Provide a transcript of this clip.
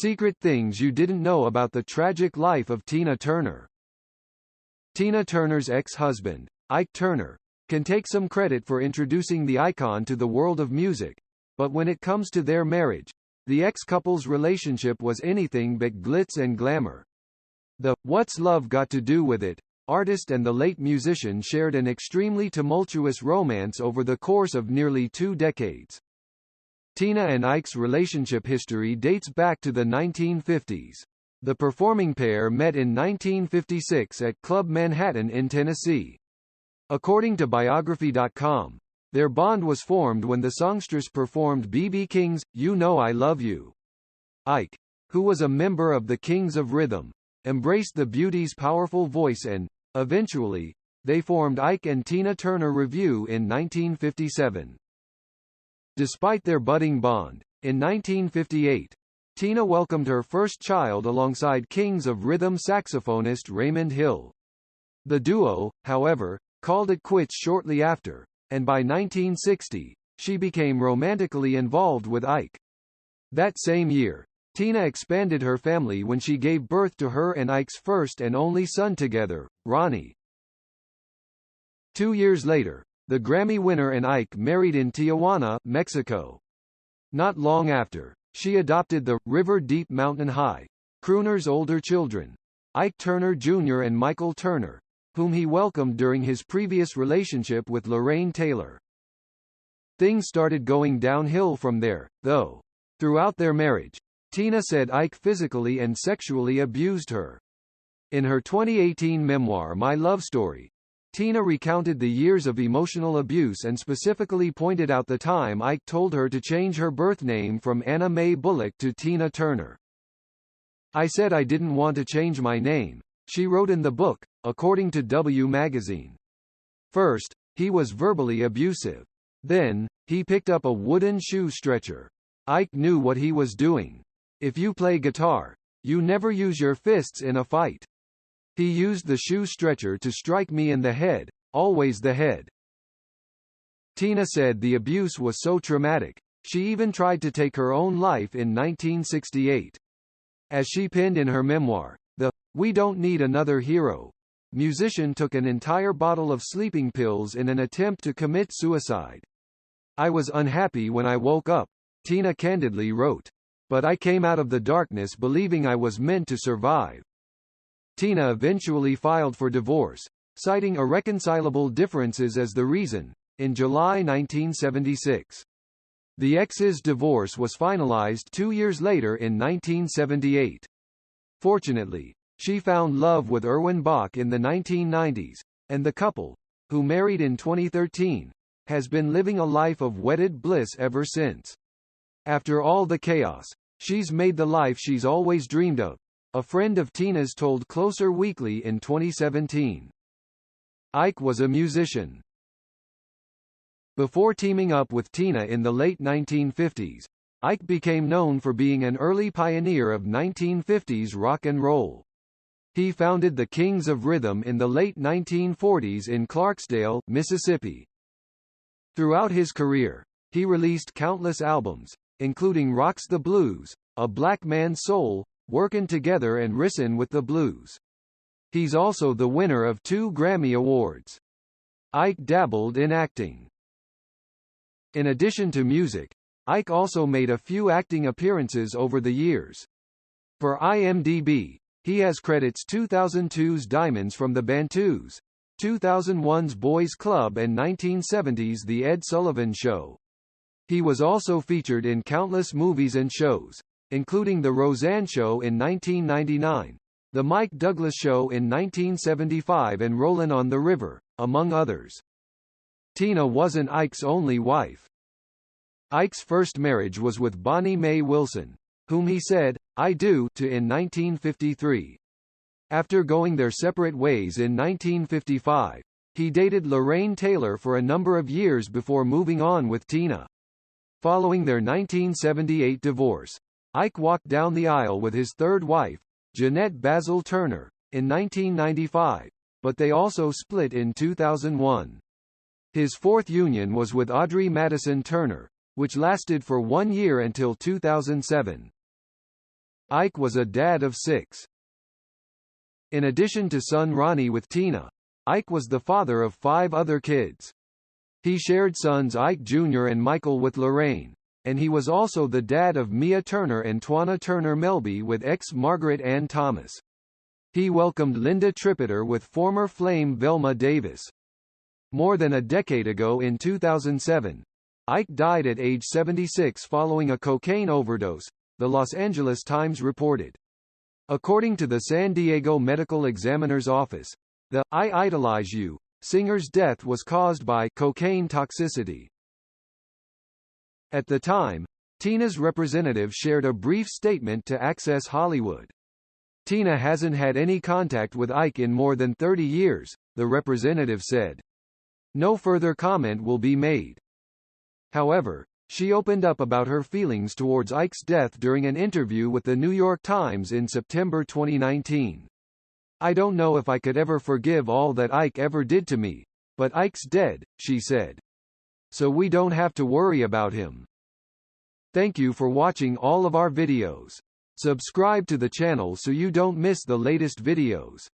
Secret things you didn't know about the tragic life of Tina Turner. Tina Turner's ex-husband, Ike Turner, can take some credit for introducing the icon to the world of music, but when it comes to their marriage, the ex-couple's relationship was anything but glitz and glamour. The "What's Love Got to Do with It?" artist and the late musician shared an extremely tumultuous romance over the course of nearly 2 decades. Tina and Ike's relationship history dates back to the 1950s. The performing pair met in 1956 at Club Manhattan in Tennessee. According to Biography.com, their bond was formed when the songstress performed B.B. King's "You Know I Love You." Ike, who was a member of the Kings of Rhythm, embraced the beauty's powerful voice and, eventually, they formed Ike and Tina Turner Revue in 1957. Despite their budding bond, in 1958, Tina welcomed her first child alongside Kings of Rhythm saxophonist Raymond Hill. The duo, however, called it quits shortly after, and by 1960, she became romantically involved with Ike. That same year, Tina expanded her family when she gave birth to her and Ike's first and only son together, Ronnie. 2 years later, the Grammy winner and Ike married in Tijuana, Mexico. Not long after, she adopted the "River Deep Mountain High" crooner's older children, Ike Turner Jr. and Michael Turner, whom he welcomed during his previous relationship with Lorraine Taylor. Things started going downhill from there, though. Throughout their marriage, Tina said Ike physically and sexually abused her. In her 2018 memoir My Love Story, Tina recounted the years of emotional abuse and specifically pointed out the time Ike told her to change her birth name from Anna Mae Bullock to Tina Turner. "I said I didn't want to change my name," she wrote in the book, according to W magazine. First, he was verbally abusive. Then, he picked up a wooden shoe stretcher. Ike knew what he was doing. "If you play guitar, you never use your fists in a fight. He used the shoe stretcher to strike me in the head, always the head." Tina said the abuse was so traumatic, she even tried to take her own life in 1968. As she penned in her memoir, the "We Don't Need Another Hero" musician took an entire bottle of sleeping pills in an attempt to commit suicide. "I was unhappy when I woke up," Tina candidly wrote. "But I came out of the darkness believing I was meant to survive." Tina eventually filed for divorce, citing irreconcilable differences as the reason, in July 1976. The ex's divorce was finalized 2 years later in 1978. Fortunately, she found love with Erwin Bach in the 1990s, and the couple, who married in 2013, has been living a life of wedded bliss ever since. After all the chaos, she's made the life she's always dreamed of, a friend of Tina's told Closer Weekly in 2017. Ike was a musician. Before teaming up with Tina in the late 1950s, Ike became known for being an early pioneer of 1950s rock and roll. He founded the Kings of Rhythm in the late 1940s in Clarksdale, Mississippi. Throughout his career, he released countless albums, including Rocks the Blues, A Black Man's Soul, Workin' Together and Rissin' with the Blues. He's also the winner of 2 Grammy Awards. Ike dabbled in acting. In addition to music, Ike also made a few acting appearances over the years. For IMDb, he has credits 2002's Diamonds from the Bantus, 2001's Boys Club and 1970's The Ed Sullivan Show. He was also featured in countless movies and shows, including The Roseanne Show in 1999, The Mike Douglas Show in 1975 and Rollin' on the River, among others. Tina wasn't Ike's only wife. Ike's first marriage was with Bonnie Mae Wilson, whom he said, "I do" to in 1953. After going their separate ways in 1955, he dated Lorraine Taylor for a number of years before moving on with Tina. Following their 1978 divorce, Ike walked down the aisle with his third wife, Jeanette Basil Turner, in 1995, but they also split in 2001. His fourth union was with Audrey Madison Turner, which lasted for 1 year until 2007. Ike was a dad of 6. In addition to son Ronnie with Tina, Ike was the father of 5 other kids. He shared sons Ike Jr. and Michael with Lorraine, and he was also the dad of Mia Turner and Twana Turner Melby with ex-Margaret Ann Thomas. He welcomed Linda Trippitter with former Flame Velma Davis. More than a decade ago in 2007, Ike died at age 76 following a cocaine overdose, the Los Angeles Times reported. According to the San Diego Medical Examiner's Office, the "I Idolize You" singer's death was caused by cocaine toxicity. At the time, Tina's representative shared a brief statement to Access Hollywood. Tina hasn't had any contact with Ike in more than 30 years, the representative said. No further comment will be made. However, she opened up about her feelings towards Ike's death during an interview with the New York Times in September 2019. "I don't know if I could ever forgive all that Ike ever did to me, but Ike's dead," she said. "So we don't have to worry about him." Thank you for watching all of our videos. Subscribe to the channel so you don't miss the latest videos.